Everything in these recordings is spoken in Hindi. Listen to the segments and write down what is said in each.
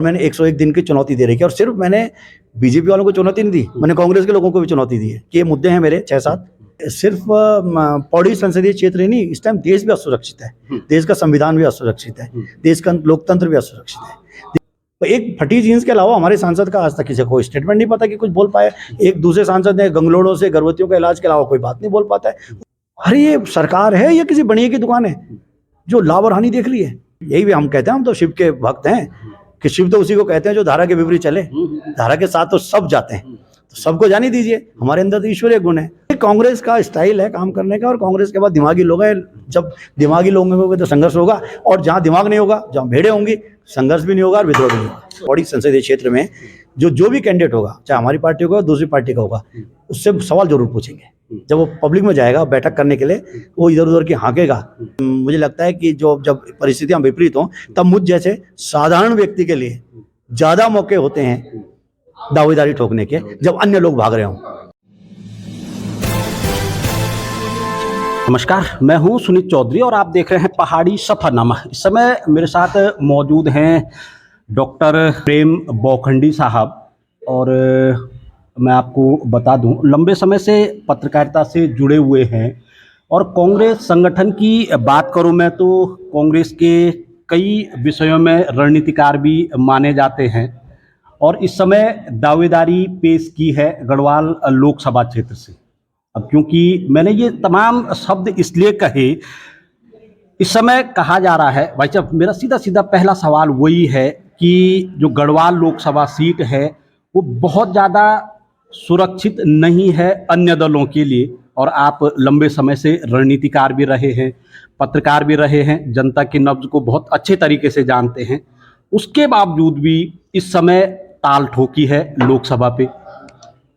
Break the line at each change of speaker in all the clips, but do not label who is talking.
मैंने 101 दिन की चुनौती दे रखी है और सिर्फ मैंने बीजेपी वालों को चुनौती नहीं दी, मैंने कांग्रेस के लोगों को भी चुनौती दी है कि ये मुद्दे हैं मेरे 6-7। सिर्फ पौड़ी संसदीय क्षेत्र ही नहीं, इस टाइम देश भी असुरक्षित है, देश का संविधान भी असुरक्षित है, देश का लोकतंत्र भी असुरक्षित है। तो एक फटी जींस के अलावा हमारे सांसद का आज तक किसी को स्टेटमेंट नहीं पता कि कुछ बोल पाए। एक दूसरे सांसद ने गंगलोड़ों से गर्भवतियों का इलाज के अलावा कोई बात नहीं बोल पाता है। अरे ये सरकार है या किसी बनिए की दुकान है जो लाभ और हानि देख रही है? यही भी हम कहते हैं, हम तो शिव के भक्त हैं कि शिव तो उसी को कहते हैं जो धारा के विपरीत चले, धारा के साथ तो सब जाते हैं, तो सबको जाने दीजिए, हमारे अंदर तो ईश्वरीय गुण है। कांग्रेस का स्टाइल है काम करने का, और कांग्रेस के बाद दिमागी लोग हैं, जब दिमागी लोग होंगे तो संघर्ष होगा, और जहाँ दिमाग नहीं होगा, जहाँ भेड़े होंगी, संघर्ष भी नहीं होगा और विद्रोह भी नहीं होगा। पौड़ी संसदीय क्षेत्र में जो भी कैंडिडेट होगा, चाहे हमारी पार्टी का दूसरी पार्टी का होगा, उससे सवाल जरूर पूछेंगे। जब वो पब्लिक में जाएगा बैठक करने के लिए, वो इधर उधर की हाँकेगा। मुझे लगता है कि जब परिस्थितियां विपरीत हों, तब मुझ जैसे साधारण व्यक्ति के लिए ज्यादा मौके होते हैं दावेदारी ठोकने के, जब अन्य लोग भाग रहे हों।
नमस्कार, मैं हूं सुनीत चौधरी और आप देख रहे हैं पहाड़ी सफरनामा। इस समय मेरे साथ मौजूद हैं डॉक्टर प्रेम बौखंडी साहब, और मैं आपको बता दूं, लंबे समय से पत्रकारिता से जुड़े हुए हैं, और कांग्रेस संगठन की बात करूं मैं तो कांग्रेस के कई विषयों में रणनीतिकार भी माने जाते हैं, और इस समय दावेदारी पेश की है गढ़वाल लोकसभा क्षेत्र से। अब क्योंकि मैंने ये तमाम शब्द इसलिए कहे, इस समय कहा जा रहा है, भाई साहब मेरा सीधा पहला सवाल वही है कि जो गढ़वाल लोकसभा सीट है वो बहुत ज़्यादा सुरक्षित नहीं है अन्य दलों के लिए, और आप लंबे समय से रणनीतिकार भी रहे हैं, पत्रकार भी रहे हैं, जनता की नब्ज को बहुत अच्छे तरीके से जानते हैं। उसके बावजूद भी इस समय ताल ठोकी है लोकसभा पे।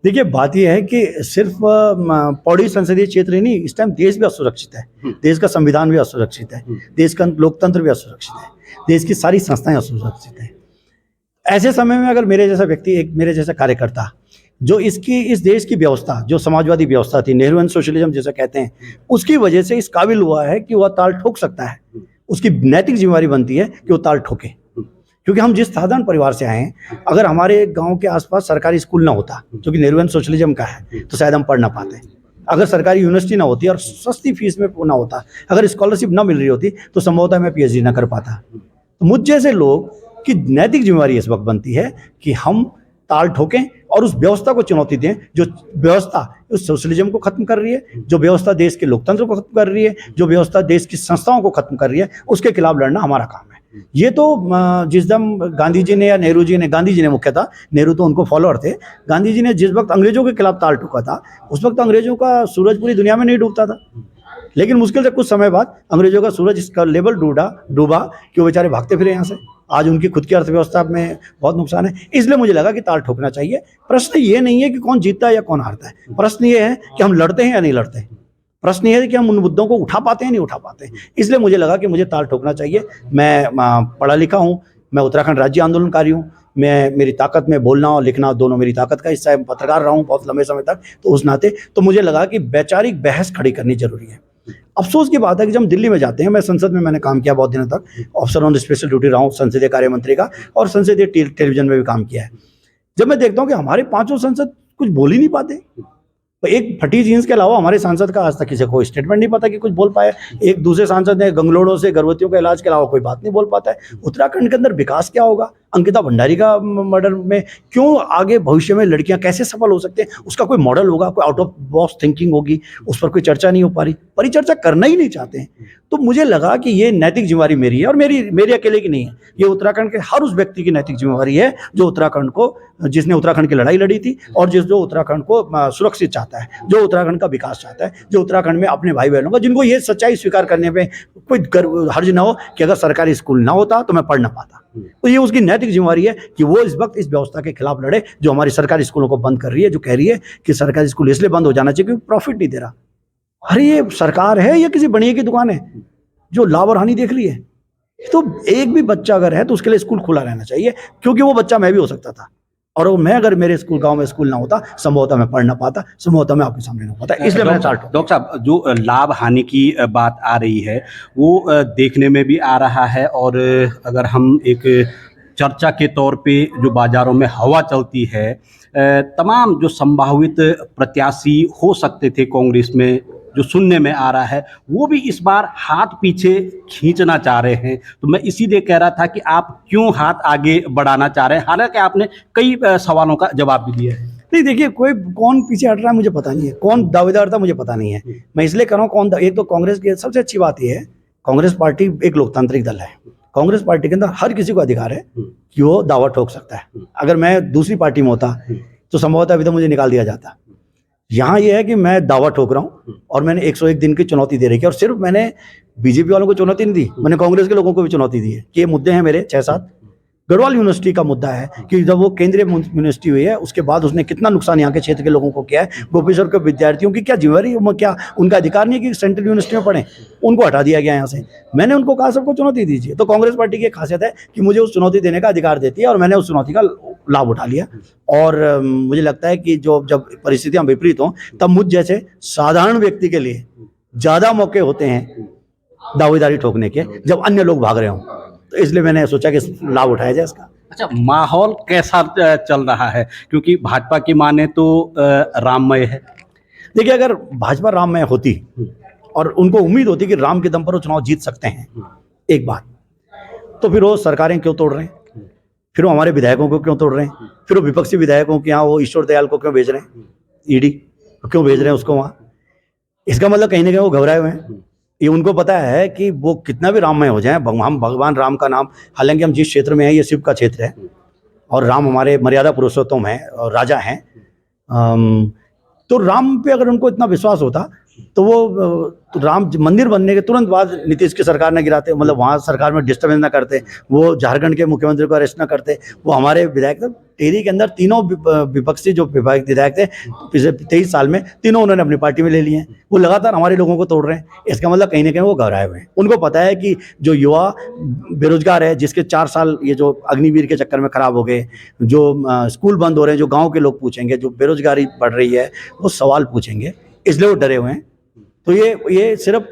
देखिए, बात यह है कि सिर्फ पौड़ी संसदीय क्षेत्र ही नहीं, इस टाइम देश भी असुरक्षित है, देश का संविधान भी असुरक्षित है, देश का लोकतंत्र भी असुरक्षित है, देश की सारी संस्थाएं असुरक्षित है। ऐसे समय में अगर मेरे जैसा व्यक्ति, एक मेरे जैसा कार्यकर्ता, जो इस देश की व्यवस्था, जो समाजवादी व्यवस्था थी, नेहरूवियन सोशलिज्म जैसा कहते हैं, उसकी वजह से इस काबिल हुआ है कि वह ताल ठोक सकता है, उसकी नैतिक जिम्मेदारी बनती है कि वो ताल ठोके। क्योंकि हम जिस साधारण परिवार से आए हैं, अगर हमारे गांव के आसपास सरकारी स्कूल ना होता, जो कि नेहरूवियन सोशलिज्म का है, तो शायद हम पढ़ ना पाते। अगर सरकारी यूनिवर्सिटी ना होती और सस्ती फीस में ना होता, अगर स्कॉलरशिप ना मिल रही होती, तो संभवतः मैं पीएचडी ना कर पाता। तो मुझ जैसे लोग की नैतिक जिम्मेदारी इस वक्त बनती है कि हम ताल ठोकें और उस व्यवस्था को चुनौती दें, जो व्यवस्था उस सोशलिज्म को खत्म कर रही है, जो व्यवस्था देश के लोकतंत्र को खत्म कर रही है, जो व्यवस्था देश की संस्थाओं को खत्म कर रही है, उसके खिलाफ लड़ना हमारा काम है। ये तो जिस दम गांधी जी ने या नेहरू जी ने, गांधी जी ने मुख्य था, नेहरू तो उनको फॉलोअर थे, गांधी जी ने जिस वक्त अंग्रेजों के खिलाफ ताल ठोका था, उस वक्त अंग्रेजों का सूरज पूरी दुनिया में नहीं डूबता था, लेकिन मुश्किल से कुछ समय बाद अंग्रेजों का सूरज इसका लेवल डूबा कि वो बेचारे भागते फिरे यहाँ से। आज उनकी खुद की अर्थव्यवस्था में बहुत नुकसान है, इसलिए मुझे लगा कि ताल ठोकना चाहिए। प्रश्न ये नहीं है कि कौन जीतता है या कौन हारता है, प्रश्न ये है कि हम लड़ते हैं या नहीं लड़ते हैं, प्रश्न ये है कि हम उन मुद्दों को उठा पाते हैं नहीं उठा पाते हैं। इसलिए मुझे लगा कि मुझे ताल ठोकना चाहिए। मैं पढ़ा लिखा हूँ, मैं उत्तराखंड राज्य आंदोलनकारी हूँ, मेरी ताकत में बोलना और लिखना दोनों मेरी ताकत का हिस्सा है, पत्रकार रहा हूँ बहुत लंबे समय तक, तो उस नाते तो मुझे लगा कि वैचारिक बहस खड़ी करनी जरूरी है। अफसोस की बात है कि जब हम दिल्ली में जाते हैं, मैं संसद में मैंने काम किया बहुत दिनों तक, ऑफिसर ऑन स्पेशल ड्यूटी रहा हूँ संसदीय कार्य मंत्री का, और संसदीय टेलीविजन में भी काम किया है। जब मैं देखता हूँ कि हमारे पांचों सांसद कुछ बोल ही नहीं पाते, तो एक फटी जींस के अलावा हमारे सांसद का आज तक किसी को स्टेटमेंट नहीं पता कि कुछ बोल पाए। एक दूसरे सांसद ने गंगलोड़ों से गर्भवतियों का इलाज के अलावा कोई बात नहीं बोल पाता है। उत्तराखंड के अंदर विकास क्या होगा, अंकिता भंडारी का मर्डर में क्यों आगे भविष्य में लड़कियां कैसे सफल हो सकते हैं, उसका कोई मॉडल होगा, कोई आउट ऑफ बॉक्स थिंकिंग होगी, उस पर कोई चर्चा नहीं हो पा रही, परिचर्चा करना ही नहीं चाहते हैं। तो मुझे लगा कि ये नैतिक जिम्मेदारी मेरी है, और मेरी अकेले की नहीं है, ये उत्तराखंड के हर उस व्यक्ति की नैतिक जिम्मेदारी है जो उत्तराखंड को, जिसने उत्तराखंड की लड़ाई लड़ी थी, और जो उत्तराखंड को सुरक्षित चाहता है, जो उत्तराखंड का विकास चाहता है, जो उत्तराखंड में अपने भाई बहनों का, जिनको ये सच्चाई स्वीकार करने में कोई हर्ज ना हो कि अगर सरकारी स्कूल ना होता तो मैं पढ़ ना पाता। तो ये उसकी नैतिक जिम्मेदारी है कि वो इस वक्त इस व्यवस्था के खिलाफ लड़े जो हमारी सरकारी स्कूलों को बंद कर रही है, जो कह रही है कि सरकारी स्कूल इसलिए बंद हो जाना चाहिए क्योंकि प्रॉफिट नहीं दे रहा। अरे ये सरकार है या किसी बनिए की दुकान है जो लाभ और हानि देख रही है? तो एक भी बच्चा अगर है तो उसके लिए स्कूल खुला रहना चाहिए, क्योंकि वो बच्चा मैं भी हो सकता था, और वो मैं अगर मेरे स्कूल गांव में स्कूल ना होता, संभवतः मैं पढ़ ना पाता, संभवतः मैं आपके सामने ना होता। इसलिए मैंने
डॉक्टर साहब, जो लाभ हानि की बात आ रही है वो देखने में भी आ रहा है, और अगर हम एक चर्चा के तौर पे जो बाजारों में हवा चलती है, तमाम जो संभावित प्रत्याशी हो सकते थे कांग्रेस में, जो सुनने में आ रहा है, वो भी इस बार हाथ पीछे खींचना चाह रहे हैं। तो मैं इसीलिए कह रहा था कि आप क्यों हाथ आगे बढ़ाना चाह रहे हैं, हालांकि आपने कई सवालों का जवाब भी दिया है।
नहीं, देखिए, कोई कौन पीछे हट रहा है मुझे पता नहीं है, कौन दावेदार था मुझे पता नहीं है। मैं इसलिए कर रहा हूँ एक तो कांग्रेस की सबसे अच्छी बात यह है, कांग्रेस पार्टी एक लोकतांत्रिक दल है। कांग्रेस पार्टी के अंदर हर किसी को अधिकार है कि वो दावा ठोक सकता है। अगर मैं दूसरी पार्टी में होता तो संभवतः अभी तो मुझे निकाल दिया जाता। यहाँ ये है कि मैं दावा ठोक रहा हूँ और मैंने 101 दिन की चुनौती दे रखी है। और सिर्फ मैंने बीजेपी वालों को चुनौती नहीं दी, मैंने कांग्रेस के लोगों को भी चुनौती दी है कि ये मुद्दे हैं मेरे 6-7। गढ़वाल यूनिवर्सिटी का मुद्दा है कि जब वो केंद्रीय यूनिवर्सिटी हुई है उसके बाद उसने कितना नुकसान यहाँ के क्षेत्र के लोगों को किया है। गोपेश्वर के विद्यार्थियों की क्या जिम्मेवारी, क्या उनका अधिकार नहीं है कि सेंट्रल यूनिवर्सिटी में पढ़ें? उनको हटा दिया गया यहाँ से। मैंने उनको कहा सबको चुनौती दीजिए। तो कांग्रेस पार्टी की एक खासियत है कि मुझे उस चुनौती देने का अधिकार देती है और मैंने उस चुनौती का लाभ उठा लिया। और मुझे लगता है कि जब परिस्थितियाँ विपरीत हों तब मुझ जैसे साधारण व्यक्ति के लिए ज़्यादा मौके होते हैं दावेदारी ठोकने के, जब अन्य लोग भाग रहे हों। तो इसलिए मैंने सोचा कि लाभ उठाया जाए इसका।
अच्छा, माहौल कैसा चल रहा है? क्योंकि भाजपा की माने तो राममय है।
देखिए, अगर भाजपा राममय होती और उनको उम्मीद होती कि राम के दम पर वो चुनाव जीत सकते हैं, एक बात, तो फिर वो सरकारें क्यों तोड़ रहे हैं? फिर वो हमारे विधायकों को क्यों तोड़ रहे हैं? फिर वो विपक्षी विधायकों के यहाँ वो ईश्वर दयाल को क्यों भेज रहे हैं? ईडी क्यों भेज रहे हैं उसको वहाँ? इसका मतलब कहीं ना कहीं वो घबराए हुए हैं। ये उनको पता है कि वो कितना भी राममय हो जाए, हम भगवान राम का नाम, हालांकि हम जिस क्षेत्र में हैं ये शिव का क्षेत्र है और राम हमारे मर्यादा पुरुषोत्तम है और राजा हैं, तो राम पे अगर उनको इतना विश्वास होता तो वो तो राम मंदिर बनने के तुरंत बाद नीतीश की सरकार ने गिराते, मतलब वहाँ सरकार में डिस्टर्बेंस ना करते, वो झारखंड के मुख्यमंत्री को अरेस्ट ना करते, वो हमारे विधायक थे टेरी के अंदर तीनों विपक्षी जो विधायक थे पिछले 23 साल में तीनों उन्होंने अपनी पार्टी में ले लिए हैं। वो लगातार हमारे लोगों को तोड़ रहे हैं। इसका मतलब कहीं ना कहीं वो घबराए हुए हैं। उनको पता है कि जो युवा बेरोजगार है, जिसके 4 साल ये जो अग्निवीर के चक्कर में खराब हो गए, जो स्कूल बंद हो रहे हैं, जो गाँव के लोग पूछेंगे, जो बेरोजगारी बढ़ रही है वो सवाल पूछेंगे, इसलिए वो डरे हुए हैं। तो ये सिर्फ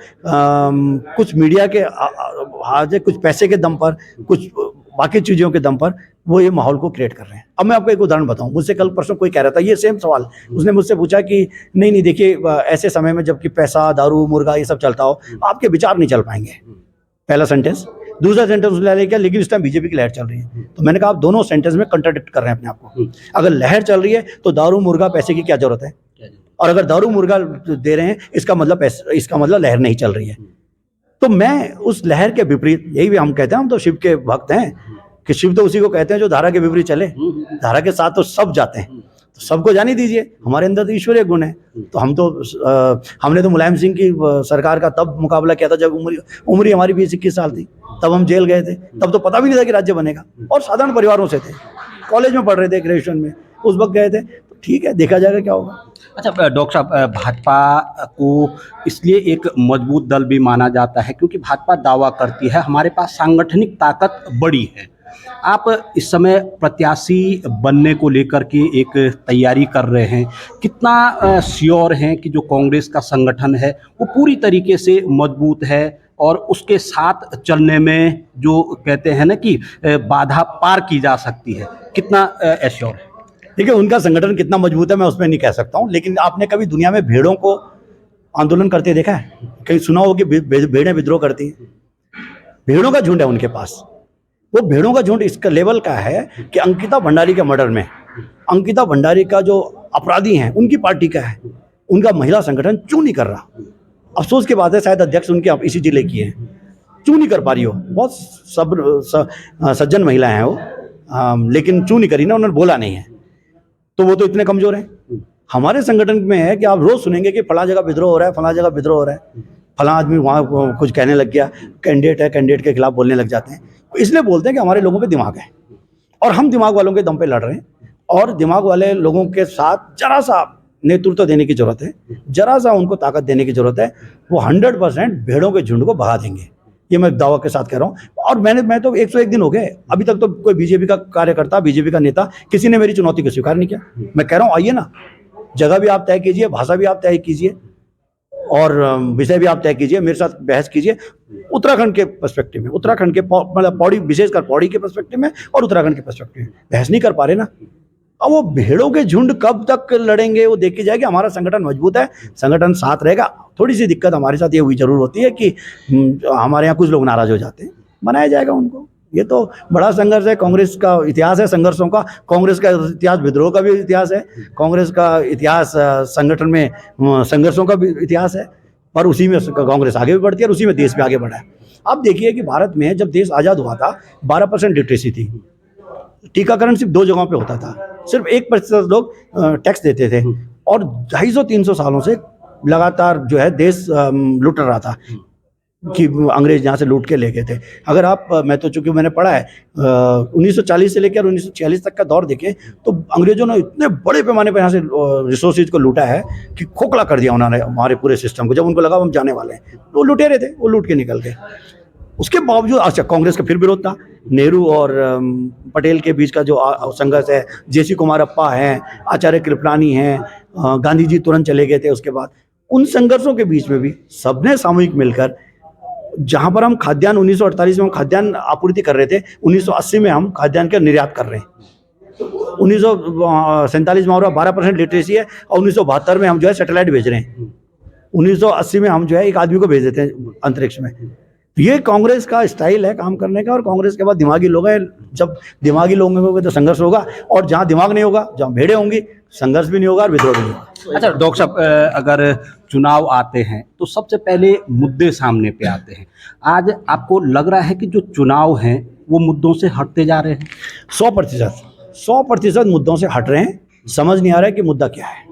कुछ मीडिया के आज कुछ पैसे के दम पर, कुछ बाकी चीज़ों के दम पर वो ये माहौल को क्रिएट कर रहे हैं। अब मैं आपको एक उदाहरण बताऊं, मुझसे कल परसों कोई कह रहा था ये सेम सवाल, उसने मुझसे पूछा कि नहीं देखिए, ऐसे समय में जबकि पैसा, दारू, मुर्गा ये सब चलता हो, आपके विचार नहीं चल पाएंगे। पहला सेंटेंस। दूसरा सेंटेंस उसने ले लिया, लेकिन इस टाइम बीजेपी की लहर चल रही है। तो मैंने कहा आप दोनों सेंटेंस में कंट्राडिक्ट कर रहे हैं अपने आप को। अगर लहर चल रही है तो दारू, मुर्गा, पैसे की क्या जरूरत है? और अगर दारू मुर्गा दे रहे हैं इसका मतलब लहर नहीं चल रही है। तो मैं उस लहर के विपरीत, यही भी हम कहते हैं, हम तो शिव के भक्त हैं कि शिव तो उसी को कहते हैं जो धारा के विपरीत चले। धारा के साथ तो सब जाते हैं, तो सबको जाने दीजिए। हमारे अंदर तो ईश्वरीय गुण है। तो हमने तो मुलायम सिंह की सरकार का तब मुकाबला किया था जब उम्र हमारी 20-21 साल थी, तब हम जेल गए थे। तब तो पता भी नहीं था कि राज्य बनेगा, और साधारण परिवारों से थे, कॉलेज में पढ़ रहे थे, ग्रेजुएशन में उस वक्त गए थे। तो ठीक है, देखा जाएगा क्या होगा।
अच्छा डॉक्टर साहब, भाजपा को इसलिए एक मजबूत दल भी माना जाता है क्योंकि भाजपा दावा करती है हमारे पास सांगठनिक ताकत बड़ी है। आप इस समय प्रत्याशी बनने को लेकर के एक तैयारी कर रहे हैं, कितना श्योर हैं कि जो कांग्रेस का संगठन है वो पूरी तरीके से मजबूत है और उसके साथ चलने में जो कहते हैं ना कि बाधा पार की जा सकती है, कितना एश्योर है?
देखिए, उनका संगठन कितना मजबूत है मैं उसमें नहीं कह सकता हूँ, लेकिन आपने कभी दुनिया में भेड़ों को आंदोलन करते देखा है? कहीं सुना हो कि भेड़ें विद्रोह करती हैं? भेड़ों का झुंड है उनके पास। वो भेड़ों का झुंड इसका लेवल का है कि अंकिता भंडारी के मर्डर में, अंकिता भंडारी का जो अपराधी हैं उनकी पार्टी का है, उनका महिला संगठन चू नहीं कर रहा। अफसोस की बात है, शायद अध्यक्ष उनके इसी जिले की है, चू नहीं कर पा रही हो। बहुत सज्जन महिला हैं वो, लेकिन चू नहीं करी ना, उन्होंने बोला नहीं है, तो वो तो इतने कमजोर हैं। हमारे संगठन में है कि आप रोज सुनेंगे कि फला जगह विद्रोह हो रहा है, फला जगह विद्रोह हो रहा है, फला आदमी वहाँ कुछ कहने लग गया, कैंडिडेट है, कैंडिडेट के खिलाफ बोलने लग जाते हैं। इसलिए बोलते हैं कि हमारे लोगों पे दिमाग है और हम दिमाग वालों के दम पे लड़ रहे हैं, और दिमाग वाले लोगों के साथ जरा सा नेतृत्व देने की जरूरत है, जरा सा उनको ताकत देने की जरूरत है। वो 100% भेड़ों के झुंड को भगा देंगे, ये मैं दावा के साथ कह रहा हूँ। और मैं तो 101 दिन हो गए, अभी तक तो कोई बीजेपी का कार्यकर्ता, बीजेपी का नेता किसी ने मेरी चुनौती को स्वीकार नहीं किया। मैं कह रहा हूँ आइए ना, जगह भी आप तय कीजिए, भाषा भी आप तय कीजिए, और विषय भी आप तय कीजिए, मेरे साथ बहस कीजिए उत्तराखंड के पर्सपेक्टिव में, उत्तराखंड के मतलब पौड़ी, विशेषकर पौड़ी के पर्सपेक्टिव में और उत्तराखंड के पर्सपेक्टिव में बहस नहीं कर पा रहे ना। अब वो भेड़ों के झुंड कब तक लड़ेंगे वो देखी जाएगी। हमारा संगठन मजबूत है, संगठन साथ रहेगा। थोड़ी सी दिक्कत हमारे साथ ये हुई जरूर होती है कि हमारे यहाँ कुछ लोग नाराज हो जाते हैं, बनाया जाएगा उनको। ये तो बड़ा संघर्ष है, कांग्रेस का इतिहास है संघर्षों का, कांग्रेस का इतिहास विद्रोह का भी इतिहास है, कांग्रेस का इतिहास संगठन में संघर्षों का भी इतिहास है, पर उसी में कांग्रेस आगे भी बढ़ती है और उसी में देश भी आगे बढ़ा है। अब देखिए कि भारत में जब देश आज़ाद हुआ था 12% लिटरेसी थी, टीकाकरण सिर्फ 2 जगहों पे होता था, सिर्फ 1% लोग टैक्स देते थे और 250-300 सालों से लगातार जो है देश लुट रहा था कि अंग्रेज यहाँ से लूट के ले गए थे। अगर आप, मैं तो चूंकि मैंने पढ़ा है 1940 से लेकर 1946 तक का दौर देखें तो अंग्रेजों ने इतने बड़े पैमाने पर यहाँ से रिसोर्सेज को लूटा है कि खोखला कर दिया उन्होंने हमारे पूरे सिस्टम को। जब उनको लगा हम जाने वाले हैं, वो लुटेरे थे, वो लूट के निकल गए। उसके बावजूद अच्छा कांग्रेस का फिर विरोध था, नेहरू और पटेल के बीच का जो संघर्ष है, जेसी कुमारप्पा हैं, आचार्य कृपलानी हैं, गांधी जी तुरंत चले गए थे उसके बाद। उन संघर्षों के बीच में भी सबने सामूहिक मिलकर, जहां पर हम खाद्यान्न 1948 में हम खाद्यान्न आपूर्ति कर रहे थे, 1980 में हम खाद्यान्न का निर्यात कर रहे हैं। 1947 में हमारा 12% लिटरेसी है और 1972 में हम जो है सैटेलाइट भेज रहे हैं। 1980 में हम जो है एक आदमी को भेज देते हैं अंतरिक्ष में। ये कांग्रेस का स्टाइल है काम करने का। और कांग्रेस के बाद दिमागी लोग हैं, जब दिमागी लोग होंगे तो संघर्ष होगा, और जहाँ दिमाग नहीं होगा, जहाँ भेड़े होंगी, संघर्ष भी नहीं होगा और विद्रोह भी नहीं होगा।
अच्छा डॉक्टर साहब, अगर चुनाव आते हैं तो सबसे पहले मुद्दे सामने पे आते हैं। आज आपको लग रहा है कि जो चुनाव हैं वो मुद्दों से हटते जा रहे हैं?
100% मुद्दों से हट रहे हैं। समझ नहीं आ रहा है कि मुद्दा क्या है।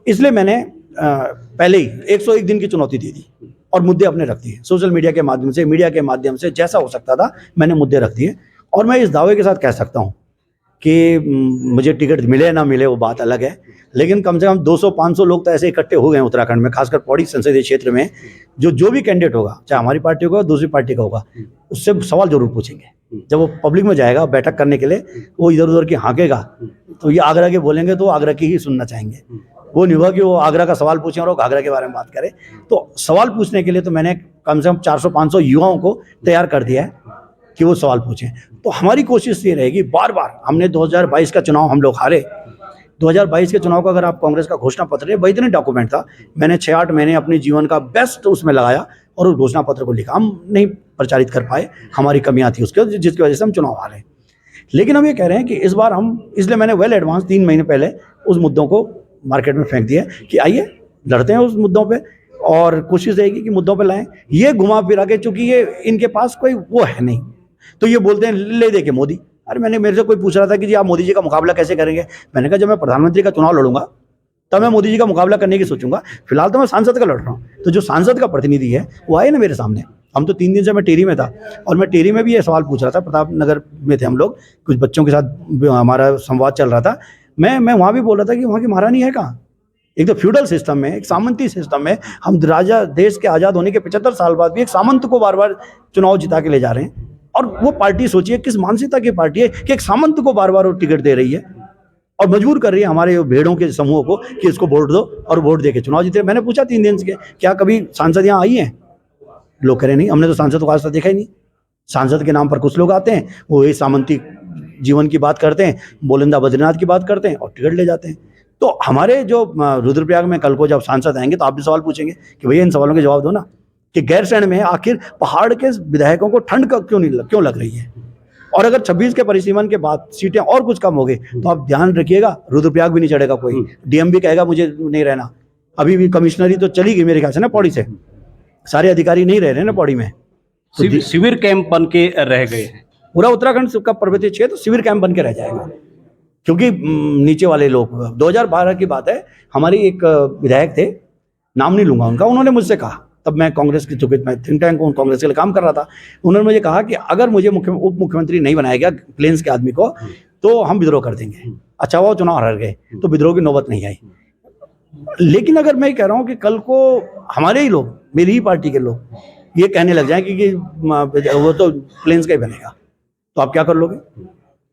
इसलिए मैंने पहले ही 101 दिन की चुनौती दे दी और मुद्दे अपने रख दिए। सोशल मीडिया के माध्यम से, मीडिया के माध्यम से, जैसा हो सकता था मैंने मुद्दे रख दिए। और मैं इस दावे के साथ कह सकता हूँ कि मुझे टिकट मिले ना मिले वो बात अलग है, लेकिन कम से कम 200-500 लोग तो ऐसे इकट्ठे हो गए हैं उत्तराखंड में, खासकर पौड़ी संसदीय क्षेत्र में। जो भी कैंडिडेट होगा, चाहे हमारी पार्टी का, दूसरी पार्टी का होगा, उससे सवाल जरूर पूछेंगे। जब वो पब्लिक में जाएगा बैठक करने के लिए, वो इधर उधर की हाँकेगा तो ये आगरा के बोलेंगे तो आगरा की ही सुनना चाहेंगे। वो नहीं होगा कि वो आगरा का सवाल पूछें और वो घाघरा के बारे में बात करें। तो सवाल पूछने के लिए तो मैंने कम से कम 400-500 युवाओं को तैयार कर दिया है कि वो सवाल पूछें। तो हमारी कोशिश ये रहेगी, बार बार हमने 2022 का चुनाव हम लोग हारे। 2022 के चुनाव का अगर आप कांग्रेस का घोषणा पत्र है, वही इतने डॉक्यूमेंट था, मैंने 6-8 महीने अपने जीवन का बेस्ट उसमें लगाया और उस घोषणा पत्र को लिखा। हम नहीं प्रचारित कर पाए, हमारी कमियां थी उसके, जिसकी वजह से हम चुनाव हारे। लेकिन हम ये कह रहे हैं कि इस बार हम, इसलिए मैंने वेल एडवांस 3 महीने पहले उस मुद्दों को मार्केट में फेंक दिया कि आइए लड़ते हैं उस मुद्दों पे, और कोशिश रहेगी कि मुद्दों पे लाएं। ये घुमा फिरा के, चूंकि ये इनके पास कोई वो है नहीं, तो ये बोलते हैं ले दे के मोदी। अरे मेरे से कोई पूछ रहा था कि जी आप मोदी जी का मुकाबला कैसे करेंगे। मैंने कहा जब मैं प्रधानमंत्री का चुनाव लड़ूंगा तब मैं मोदी जी का मुकाबला करने की सोचूंगा, फिलहाल तो मैं सांसद का लड़ रहा हूँ। तो जो सांसद का प्रतिनिधि है वो आए ना मेरे सामने। हम तो 3 दिन से मैं टेरी में था और मैं टेरी में भी ये सवाल पूछ रहा था, प्रताप नगर में थे हम लोग, कुछ बच्चों के साथ हमारा संवाद चल रहा था। मैं वहाँ भी बोल रहा था कि वहाँ की महारानी है कहाँ। एक तो फ्यूडल सिस्टम में, एक सामंती सिस्टम में हम राजा, देश के आज़ाद होने के 75 साल बाद भी एक सामंत को बार बार चुनाव जिता के ले जा रहे हैं। और वो पार्टी, सोचिए किस मानसिकता की पार्टी है कि एक सामंत को बार बार टिकट दे रही है और मजबूर कर रही है हमारे भेड़ों के समूह को कि इसको वोट दो, और वोट दे के चुनाव जीते। मैंने पूछा 3 दिन से, क्या कभी सांसद यहाँ आई हैं? लोग कह रहे नहीं, हमने तो सांसद को आज तक देखा ही नहीं। सांसद के नाम पर कुछ लोग आते हैं, वो ये सामंती जीवन की बात करते हैं, बोलंदा बद्रीनाथ की बात करते हैं और टिकट ले जाते हैं। तो हमारे जो रुद्रप्रयाग में कल को जब सांसद आएंगे तो आप भी सवाल पूछेंगे कि भैया इन सवालों के जवाब दो ना, कि गैरसैंण में आखिर पहाड़ के विधायकों को ठंड क्यों लग रही है। और अगर 26 के परिसीमन के बाद सीटें और कुछ कम हो गई तो आप ध्यान रखिएगा, रुद्रप्रयाग भी नहीं चढ़ेगा कोई, डीएम भी कहेगा मुझे नहीं रहना। अभी भी कमिश्नरी तो चली गई मेरे ख्याल से ना पौड़ी से, सारे अधिकारी नहीं रह रहे ना पौड़ी में, तो
शिविर कैंप बन के रह गए हैं।
पूरा उत्तराखंड का पर्वतीय क्षेत्र शिविर कैंप बन के रह जाएगा, क्योंकि नीचे वाले लोग। 2012 की बात है, हमारी एक विधायक थे, नाम नहीं लूंगा उनका, उन्होंने मुझसे कहा, तब मैं कांग्रेस के, चूंकि मैं थिंक टैंक कांग्रेस के लिए काम कर रहा था, उन्होंने मुझे कहा कि अगर मुझे उप मुख्यमंत्री नहीं बनाया गया प्लेन्स के आदमी को तो हम विद्रोह कर देंगे। अच्छा वो चुनाव हार गए तो विद्रोह की नौबत नहीं आई। लेकिन अगर मैं कह रहा हूँ कि कल को हमारे ही लोग, मेरी ही पार्टी के लोग ये कहने लग जाए कि वो तो प्लेन्स का ही बनेगा, तो आप क्या कर लोगे?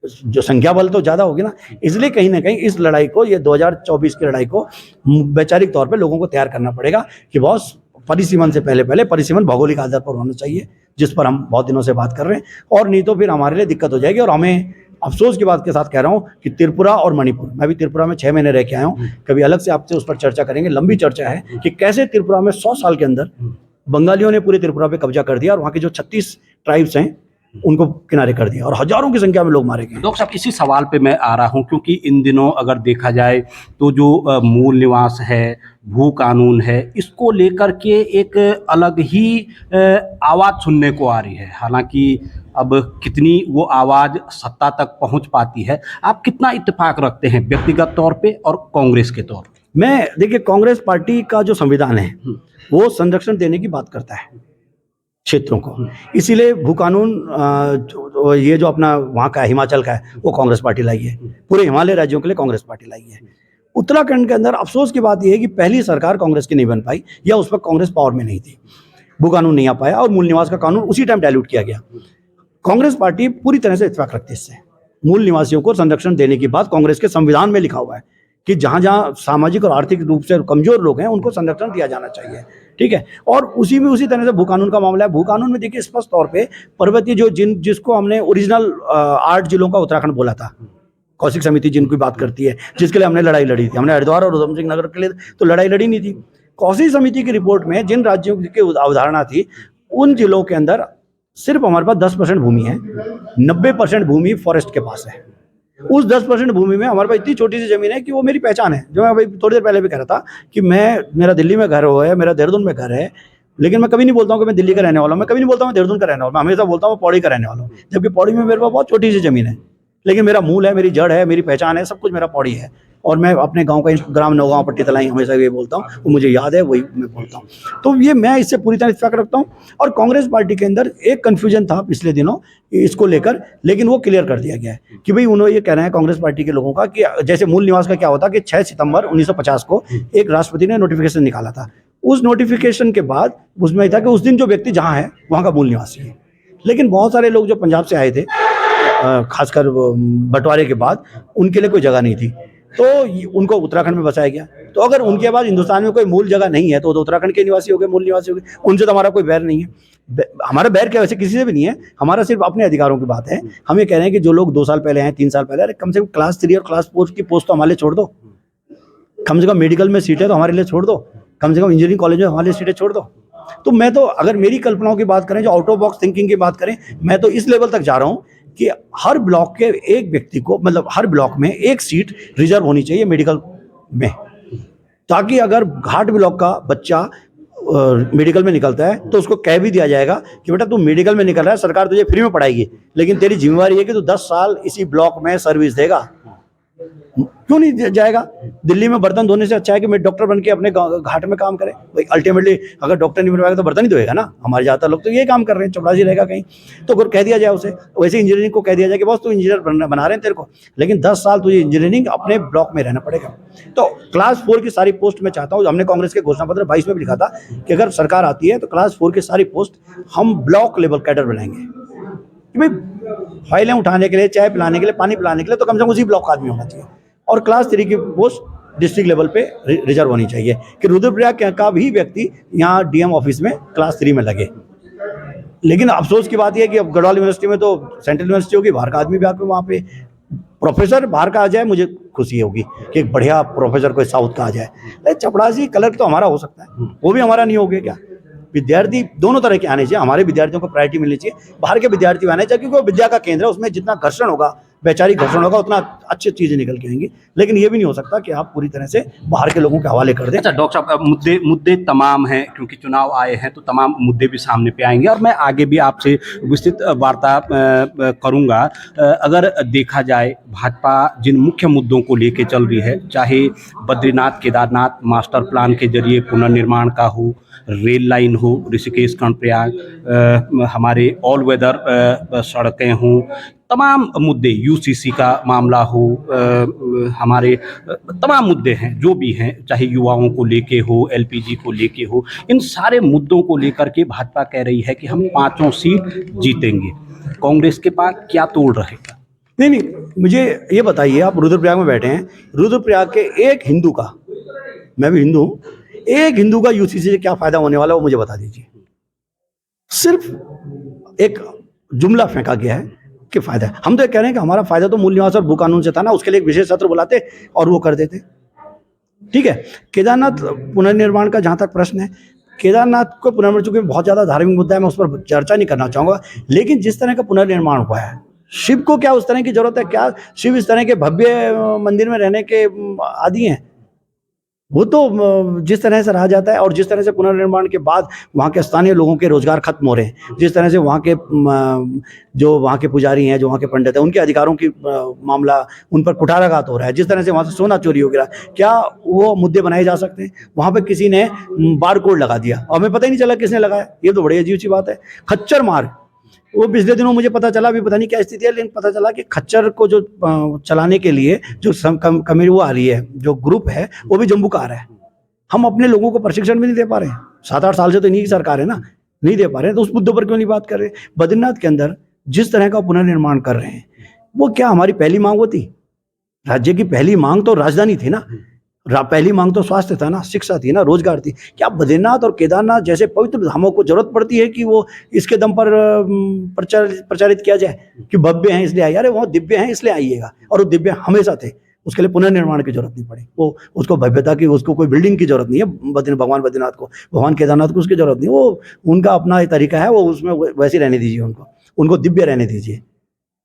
जो संख्या बल तो ज़्यादा होगी ना। इसलिए कहीं ना कहीं इस लड़ाई को, ये 2024 की लड़ाई को वैचारिक तौर पे लोगों को तैयार करना पड़ेगा कि बॉस परिसीमन से पहले परिसीमन भौगोलिक आधार पर होना चाहिए, जिस पर हम बहुत दिनों से बात कर रहे हैं, और नहीं तो फिर हमारे लिए दिक्कत हो जाएगी। और हमें अफसोस की बात के साथ कह रहा हूँ कि त्रिपुरा और मणिपुर, मैं भी त्रिपुरा में 6 महीने रह के आया हूँ, कभी अलग से आपसे उस पर चर्चा करेंगे, लंबी चर्चा है कि कैसे त्रिपुरा में 100 साल के अंदर बंगालियों ने पूरे त्रिपुरा पे कब्जा कर दिया और वहाँ के जो 36 ट्राइब्स हैं उनको किनारे कर दिया और हजारों की संख्या में लोग मारे गए।
डॉक्टर साहब, इसी सवाल पे मैं आ रहा हूँ, क्योंकि इन दिनों अगर देखा जाए तो जो मूल निवास है, भू कानून है, इसको लेकर के एक अलग ही आवाज़ सुनने को आ रही है। हालांकि अब कितनी वो आवाज़ सत्ता तक पहुंच पाती है, आप कितना इत्तेफाक रखते हैं व्यक्तिगत तौर पे और कांग्रेस के तौर पे?
मैं देखिए, कांग्रेस पार्टी का जो संविधान है वो संरक्षण देने की बात करता है क्षेत्रों को, इसीलिए भू कानून ये जो अपना वहाँ का हिमाचल का है वो कांग्रेस पार्टी लाई है, पूरे हिमालय राज्यों के लिए कांग्रेस पार्टी लाई है। उत्तराखंड के अंदर अफसोस की बात यह है कि पहली सरकार कांग्रेस की नहीं बन पाई, या उस पर कांग्रेस पावर में नहीं थी, भू कानून नहीं आ पाया और मूल निवास का कानून उसी टाइम डायल्यूट किया गया। कांग्रेस पार्टी पूरी तरह से इत्तेफाक रखती है इससे। मूल निवासियों को संरक्षण देने की बात कांग्रेस के संविधान में लिखा हुआ है कि जहाँ जहाँ सामाजिक और आर्थिक रूप से कमजोर लोग हैं उनको संरक्षण दिया जाना चाहिए, ठीक है। और उसी तरह से भू कानून का मामला है। भू कानून में देखिए स्पष्ट तौर पे पर्वतीय जो जिसको हमने ओरिजिनल 8 जिलों का उत्तराखंड बोला था, कौशिक समिति जिनकी बात करती है, जिसके लिए हमने लड़ाई लड़ी थी, हमने हरिद्वार और उधम सिंह नगर के लिए तो लड़ाई लड़ी नहीं थी। कौशिक समिति की रिपोर्ट में जिन राज्यों की अवधारणा थी उन जिलों के अंदर सिर्फ हमारे पास 10% भूमि है, 90% भूमि फॉरेस्ट के पास है। उस 10% भूमि में हमारे पास इतनी छोटी सी जमीन है कि वो मेरी पहचान है। जो मैं अभी थोड़ी देर पहले भी कह रहा था कि मेरा दिल्ली में घर है, मेरा देहरादून में घर है, लेकिन मैं कभी नहीं बोलता हूँ कि मैं दिल्ली का रहने वाला हूँ, मैं कभी नहीं बोलता हूँ मैं देहरादून का रहने वाला हूँ, मैं हमेशा बोलता हूँ मैं पौड़ी का रहने वाला हूँ। जबकि पौड़ी में मेरे पास बहुत छोटी सी जमीन है, लेकिन मेरा मूल है, मेरी जड़ है, मेरी पहचान है, सब कुछ मेरा पौड़ी है। और मैं अपने गांव का ग्राम नौगांव पट्टी तलाई हमेशा ये बोलता हूँ, वो मुझे याद है, वही मैं बोलता हूँ। तो ये मैं इससे पूरी तरह इत्तेफाक रखता हूँ। और कांग्रेस पार्टी के अंदर एक कन्फ्यूजन था पिछले दिनों इसको लेकर, लेकिन वो क्लियर कर दिया गया है कि भाई उन्होंने ये कह रहे हैं कांग्रेस पार्टी के लोगों का कि जैसे मूल निवास का क्या होता कि 6 सितंबर 1950 को एक राष्ट्रपति ने नोटिफिकेशन निकाला था। उस नोटिफिकेशन के बाद उसमें था कि उस दिन जो व्यक्ति जहाँ है वहाँ का मूल निवासी है। लेकिन बहुत सारे लोग जो पंजाब से आए थे, खासकर बंटवारे के बाद, उनके लिए कोई जगह नहीं थी, तो उनको उत्तराखंड में बसाया गया। तो अगर उनके बाद हिंदुस्तान में कोई मूल जगह नहीं है तो उत्तराखंड के निवासी हो गए, मूल निवासी हो गए। उनसे तो हमारा कोई बैर नहीं है, हमारा बैर क्या वैसे किसी से भी नहीं है, हमारा सिर्फ अपने अधिकारों की बात है। हम ये कह रहे हैं कि जो लोग 2 साल पहले आए, 3 साल पहले, अरे कम से कम क्लास 3 और क्लास 4 की पोस्ट तो हमारे लिए छोड़ दो, कम से कम मेडिकल में सीटें तो हमारे लिए छोड़ दो, कम से कम इंजीनियरिंग कॉलेज में हमारे लिए सीटें छोड़ दो। तो मैं तो, अगर मेरी कल्पनाओं की बात करें, जो आउट ऑफ बॉक्स थिंकिंग की बात करें, मैं तो इस लेवल तक जा रहा हूँ कि हर ब्लॉक के एक व्यक्ति को, मतलब हर ब्लॉक में एक सीट रिजर्व होनी चाहिए मेडिकल में, ताकि अगर घाट ब्लॉक का बच्चा मेडिकल में निकलता है तो उसको कह भी दिया जाएगा कि बेटा तू मेडिकल में निकल रहा है, सरकार तुझे फ्री में पढ़ाएगी, लेकिन तेरी जिम्मेवारी है कि तू 10 साल इसी ब्लॉक में सर्विस देगा। क्यों नहीं जाएगा? दिल्ली में बर्तन धोने से अच्छा है कि मैं डॉक्टर बन के अपने घाट में काम करें। भाई अल्टीमेटली अगर डॉक्टर नहीं बन पाएगा तो बर्तन ही धोएगा ना। हमारे ज़्यादातर लोग तो ये काम कर रहे हैं, चपरासी रहेगा कहीं, तो अगर कह दिया जाए उसे, वैसे इंजीनियरिंग को कह दिया जाए कि बस तू इंजीनियर बना रहे हैं तेरे को, लेकिन 10 साल तुझे इंजीनियरिंग अपने ब्लॉक में रहना पड़ेगा। तो क्लास 4 की सारी पोस्ट मैं चाहता हूँ, हमने कांग्रेस के घोषणा पत्र 22 में भी लिखा था कि अगर सरकार आती है तो क्लास 4 की सारी पोस्ट हम ब्लॉक लेवल कैडर बनाएंगे कि भाई फाइलें उठाने के लिए, चाय पिलाने के लिए, पानी पिलाने के लिए तो कम से कम उसी ब्लॉक का आदमी होना चाहिए। और क्लास 3 की पोस्ट डिस्ट्रिक्ट लेवल पे रिजर्व होनी चाहिए कि रुद्रप्रयाग का भी व्यक्ति यहाँ डीएम ऑफिस में क्लास 3 में लगे। लेकिन अफसोस की बात यह है कि अब गढ़वाल यूनिवर्सिटी में तो सेंट्रल यूनिवर्सिटी होगी, बाहर का आदमी भी आकर वहाँ पे प्रोफेसर बाहर का आ जाए, मुझे खुशी होगी कि एक बढ़िया प्रोफेसर कोई साउथ का आ जाए। लेकिन चपरासी कलर तो हमारा हो सकता है, वो भी हमारा नहीं हो गया क्या? विद्यार्थी दोनों तरह के आने चाहिए, हमारे विद्यार्थियों को प्रायोरिटी मिलनी चाहिए, बाहर के विद्यार्थी आने चाहिए, क्योंकि वो विद्या का केंद्र है, उसमें जितना घर्षण होगा, वैचारिक घर्षण होगा, उतना अच्छी चीज़ें निकल के आएंगी। लेकिन ये भी नहीं हो सकता कि आप पूरी तरह से बाहर के लोगों के हवाले कर दें।
अच्छा डॉक्टर साहब, मुद्दे तमाम हैं, क्योंकि चुनाव आए हैं तो तमाम मुद्दे भी सामने पे आएंगे और मैं आगे भी आपसे विस्तृत वार्ता करूंगा। अगर देखा जाए भाजपा जिन मुख्य मुद्दों को लेके चल रही है, चाहे बद्रीनाथ केदारनाथ मास्टर प्लान के जरिए पुनर्निर्माण का हो, रेल लाइन हो, ऋषिकेश कर्णप्रयाग, हमारे ऑल वेदर सड़कें हों, तमाम मुद्दे, यूसीसी का मामला हो, हमारे तमाम मुद्दे हैं जो भी हैं, चाहे युवाओं को लेके हो, एलपीजी को लेके हो, इन सारे मुद्दों को लेकर के भाजपा कह रही है कि हम 5 सीट जीतेंगे। कांग्रेस के पास क्या तोड़ रहेगा?
नहीं, मुझे ये बताइए, आप रुद्रप्रयाग में बैठे हैं, रुद्रप्रयाग के एक हिंदू का, मैं भी हिंदू हूँ, एक हिंदू का यूसीसी से क्या फायदा होने वाला है वो मुझे बता दीजिए। सिर्फ एक जुमला फेंका गया है कि फायदा है। हम तो ये कह रहे हैं कि हमारा फायदा तो मूल निवास और भू कानून से था ना, उसके लिए एक विशेष सत्र बुलाते और वो कर देते। ठीक है, केदारनाथ पुनर्निर्माण का जहां तक प्रश्न है, केदारनाथ को पुनर्निर्माण, चूंकि बहुत ज्यादा धार्मिक मुद्दा है, मैं उस पर चर्चा नहीं करना चाहूंगा, लेकिन जिस तरह का पुनर्निर्माण हुआ है, शिव को क्या उस तरह की जरूरत है? क्या शिव इस तरह के भव्य मंदिर में रहने के आदी हैं? वो तो जिस तरह से रहा जाता है और जिस तरह से पुनर्निर्माण के बाद वहाँ के स्थानीय लोगों के रोजगार खत्म हो रहे हैं, जिस तरह से वहाँ के जो वहाँ के पुजारी हैं, जो वहाँ के पंडित हैं, उनके अधिकारों की मामला उन पर कुठाराघात हो रहा है, जिस तरह से वहाँ से सोना चोरी हो गया, क्या वो मुद्दे बनाए जा सकते हैं? वहाँ पे किसी ने बार कोड लगा दिया और हमें पता ही नहीं चला किसने लगाया। ये तो बड़ी अजीब सी बात है। खच्चर मार्ग, वो पिछले दिनों मुझे पता चला, अभी पता नहीं क्या स्थिति है, लेकिन पता चला कि खच्चर को जो चलाने के लिए जो कमेटी वो आ रही है, जो ग्रुप है, वो भी जम्मू का आ रहा है। हम अपने लोगों को प्रशिक्षण भी नहीं दे पा रहे हैं। 7-8 साल से तो इन्हीं की सरकार है ना, नहीं दे पा रहे हैं, तो उस मुद्दों पर क्यों नहीं बात कर रहे? बद्रीनाथ के अंदर जिस तरह का पुनर्निर्माण कर रहे हैं, वो क्या हमारी पहली मांग होती? राज्य की पहली मांग तो राजधानी थी ना, पहली मांग तो स्वास्थ्य था ना, शिक्षा थी ना, रोजगार थी। क्या बद्रीनाथ और केदारनाथ जैसे पवित्र धामों को जरूरत पड़ती है कि वो इसके दम पर प्रचारित किया जाए कि भव्य हैं इसलिए आइए? अरे वो दिव्य हैं इसलिए आइएगा, और वो दिव्य हमेशा थे, उसके लिए पुनर्निर्माण की जरूरत नहीं पड़ी। वो उसको भव्यता की, उसको कोई बिल्डिंग की जरूरत नहीं है। भगवान बद्रीनाथ को, भगवान केदारनाथ को उसकी जरूरत नहीं, वो उनका अपना तरीका है, वो उसमें वैसे रहने दीजिए, उनको दिव्य रहने दीजिए।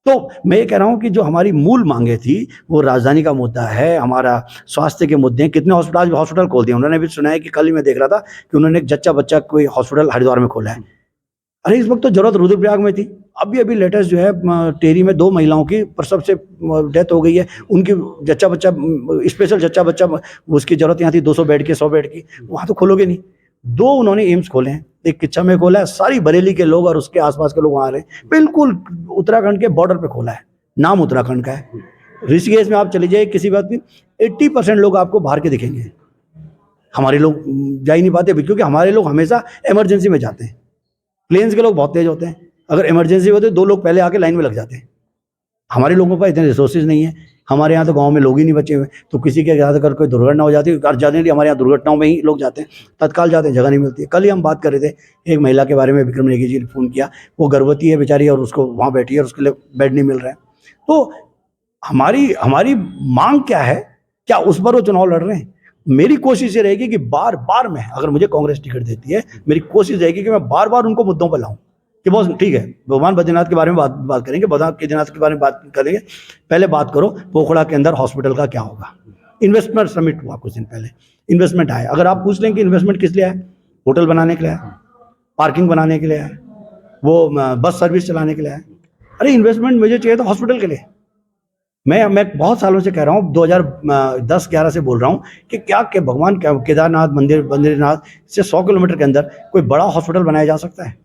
तो मैं ये कह रहा हूँ कि जो हमारी मूल मांगे थी, वो राजधानी का मुद्दा है, हमारा स्वास्थ्य के मुद्दे हैं। कितने हॉस्पिटल खोल दिए उन्होंने। भी सुना है कि कल ही मैं देख रहा था कि उन्होंने एक जच्चा बच्चा कोई हॉस्पिटल हरिद्वार में खोला है। अरे इस वक्त तो जरूरत रुद्रप्रयाग में थी। अभी लेटेस्ट जो है टेरी में 2 महिलाओं की प्रसव से डेथ हो गई है, उनकी जच्चा बच्चा, स्पेशल जच्चा बच्चा, उसकी जरूरत यहाँ थी 200 बेड की, 100 बेड की, वहाँ तो खोलोगे नहीं। 2 उन्होंने एम्स खोले हैं, एक किच्चा में खोला है, सारी बरेली के लोग और उसके आसपास के लोग वहाँ आ रहे हैं, बिल्कुल उत्तराखंड के बॉर्डर पे खोला है, नाम उत्तराखंड का है। ऋषिकेश में आप चले जाइए, किसी बात भी 80% लोग आपको बाहर के दिखेंगे। हमारे लोग जा ही नहीं पाते, क्योंकि हमारे लोग हमेशा इमरजेंसी में जाते हैं। प्लेन्स के लोग बहुत तेज होते हैं, अगर इमरजेंसी होती है 2 लोग पहले आके लाइन में लग जाते हैं। हमारे लोगों पर इतने रिसोर्सेज नहीं है। हमारे यहाँ तो गांव में लोग ही नहीं बचे हुए, तो किसी के ज़्यादातर कोई दुर्घटना हो जाती है, जनरली हमारे यहाँ दुर्घटनाओं में ही लोग जाते हैं, तत्काल जाते हैं, जगह नहीं मिलती है। कल ही हम बात कर रहे थे एक महिला के बारे में, विक्रम नेगी जी ने फ़ोन किया, वो गर्भवती है बेचारी और उसको वहाँ बैठी है और उसके लिए बेड नहीं मिल रहा है। तो हमारी मांग क्या है? क्या उस पर वो चुनाव लड़ रहे हैं? मेरी कोशिश ये रहेगी कि बार बार मैं, अगर मुझे कांग्रेस टिकट देती है, मेरी कोशिश रहेगी कि मैं बार बार उनको मुद्दों पर लाऊं कि बॉस ठीक है, भगवान बद्रीनाथ के बारे में बात करेंगे, भगवान केदारनाथ के बारे में बात करेंगे, पहले बात करो पोखड़ा के अंदर हॉस्पिटल का क्या होगा। इन्वेस्टमेंट समिट हुआ कुछ दिन पहले, इन्वेस्टमेंट आया। अगर आप पूछ लें कि इन्वेस्टमेंट किस लिए आया, होटल बनाने के लिए आया, पार्किंग बनाने के लिए आया, वो बस सर्विस चलाने के लिए आया। अरे इन्वेस्टमेंट मुझे चाहिए तो हॉस्पिटल के लिए। मैं बहुत सालों से कह रहा हूँ, 2010-11 से बोल रहा हूँ कि क्या भगवान केदारनाथ बद्रीनाथ से 100 किलोमीटर के अंदर कोई बड़ा हॉस्पिटल बनाया जा सकता है,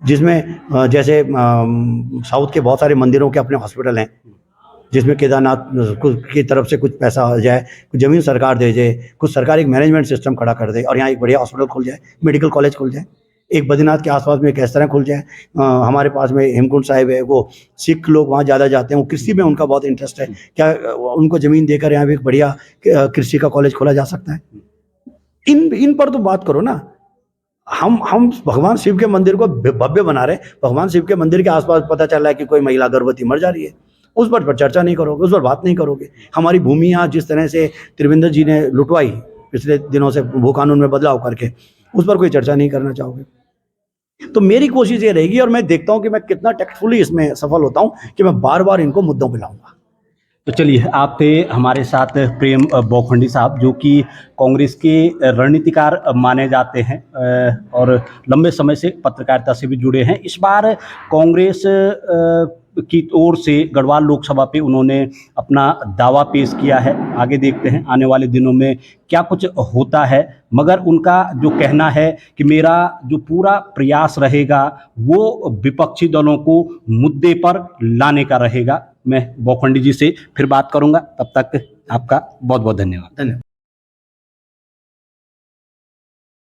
जिसमें जैसे साउथ के बहुत सारे मंदिरों के अपने हॉस्पिटल हैं, जिसमें केदारनाथ की तरफ से कुछ पैसा आ जाए, कुछ ज़मीन सरकार दे जाए, कुछ सरकार एक मैनेजमेंट सिस्टम खड़ा कर दे और यहाँ एक बढ़िया हॉस्पिटल खुल जाए, मेडिकल कॉलेज खुल जाए, एक बद्रीनाथ के आसपास में एक इस तरह खुल जाए। हमारे पास में हेमकुंड साहिब है, वो सिख लोग वहाँ ज़्यादा जाते हैं, वो कृषि में उनका बहुत इंटरेस्ट है, क्या उनको ज़मीन देकर यहाँ भी एक बढ़िया कृषि का कॉलेज खोला जा सकता है? इन पर तो बात करो ना। हम भगवान शिव के मंदिर को भव्य बना रहे हैं, भगवान शिव के मंदिर के आसपास पता चल रहा है कि कोई महिला गर्भवती मर जा रही है, उस पर चर्चा नहीं करोगे, उस पर बात नहीं करोगे। हमारी भूमियाँ जिस तरह से त्रिवेंद्र जी ने लुटवाई पिछले दिनों से भू कानून में बदलाव करके, उस पर कोई चर्चा नहीं करना चाहोगे। तो मेरी कोशिश ये रहेगी, और मैं देखता हूँ कि मैं कितना टेक्टफुली इसमें सफल होता हूँ, कि मैं बार बार इनको मुद्दों पर लाऊंगा।
तो चलिए, आप थे हमारे साथ प्रेम बोखंडी साहब, जो कि कांग्रेस के रणनीतिकार माने जाते हैं और लंबे समय से पत्रकारिता से भी जुड़े हैं। इस बार कांग्रेस की ओर से गढ़वाल लोकसभा पे उन्होंने अपना दावा पेश किया है। आगे देखते हैं आने वाले दिनों में क्या कुछ होता है, मगर उनका जो कहना है कि मेरा जो पूरा प्रयास रहेगा वो विपक्षी दलों को मुद्दे पर लाने का रहेगा। मैं बोखंडी जी से फिर बात करूंगा, तब तक आपका बहुत बहुत धन्यवाद।